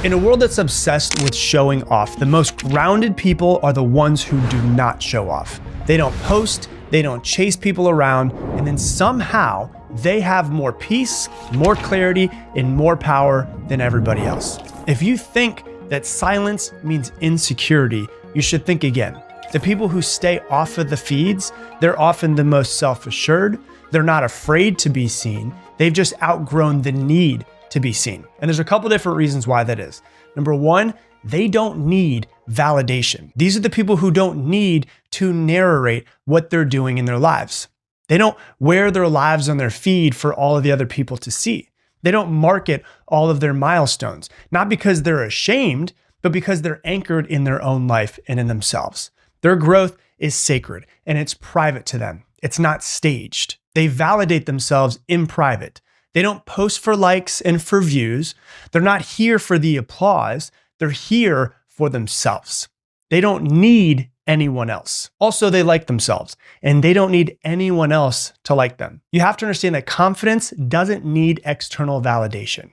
In a world that's obsessed with showing off, the most grounded people are the ones who do not show off. They don't post, they don't chase people around, and then somehow they have more peace, more clarity, and more power than everybody else. If you think that silence means insecurity, you should think again. The people who stay off of the feeds, they're often the most self-assured. They're not afraid to be seen. They've just outgrown the need to be seen. And there's a couple different reasons why that is. Number one, they don't need validation. These are the people who don't need to narrate what they're doing in their lives. They don't wear their lives on their feed for all of the other people to see. They don't market all of their milestones, not because they're ashamed, but because they're anchored in their own life and in themselves. Their growth is sacred and it's private to them. It's not staged. They validate themselves in private. They don't post for likes and for views. They're not here for the applause. They're here for themselves. They don't need anyone else. Also, they like themselves and they don't need anyone else to like them. You have to understand that confidence doesn't need external validation.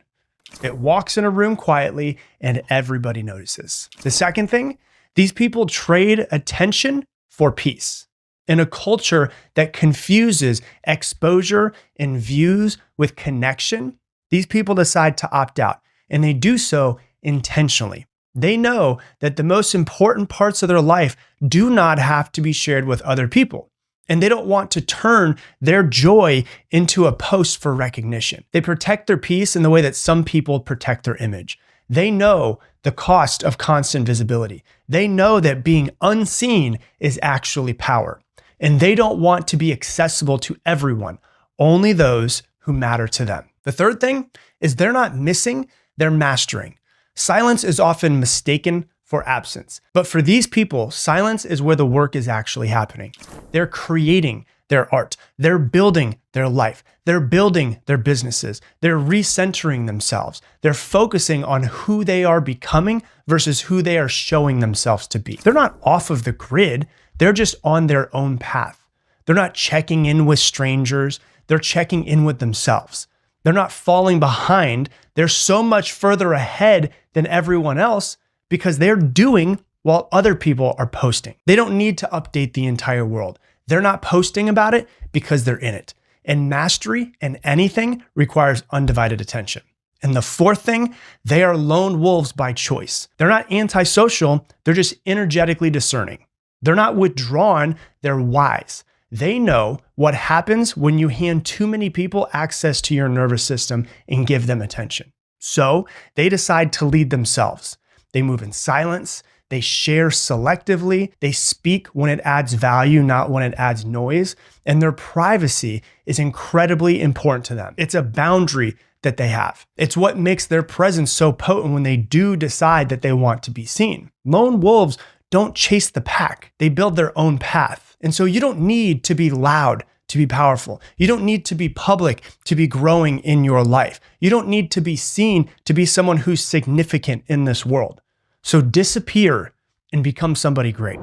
It walks in a room quietly and everybody notices. The second thing, these people trade attention for peace. In a culture that confuses exposure and views with connection, these people decide to opt out, and they do so intentionally. They know that the most important parts of their life do not have to be shared with other people, and they don't want to turn their joy into a post for recognition. They protect their peace in the way that some people protect their image. They know the cost of constant visibility. They know that being unseen is actually power. And they don't want to be accessible to everyone, only those who matter to them. The third thing is they're not missing, they're mastering. Silence is often mistaken for absence. But for these people, silence is where the work is actually happening. They're creating their art. They're building their life. They're building their businesses. They're recentering themselves. They're focusing on who they are becoming versus who they are showing themselves to be. They're not off of the grid. They're just on their own path. They're not checking in with strangers. They're checking in with themselves. They're not falling behind. They're so much further ahead than everyone else because they're doing while other people are posting. They don't need to update the entire world. They're not posting about it because they're in it. And mastery in anything requires undivided attention. And the fourth thing, they are lone wolves by choice. They're not antisocial. They're just energetically discerning. They're not withdrawn, they're wise. They know what happens when you hand too many people access to your nervous system and give them attention. So they decide to lead themselves. They move in silence, they share selectively, they speak when it adds value, not when it adds noise, and their privacy is incredibly important to them. It's a boundary that they have. It's what makes their presence so potent when they do decide that they want to be seen. Lone wolves don't chase the pack. They build their own path. And so you don't need to be loud to be powerful. You don't need to be public to be growing in your life. You don't need to be seen to be someone who's significant in this world. So disappear and become somebody great.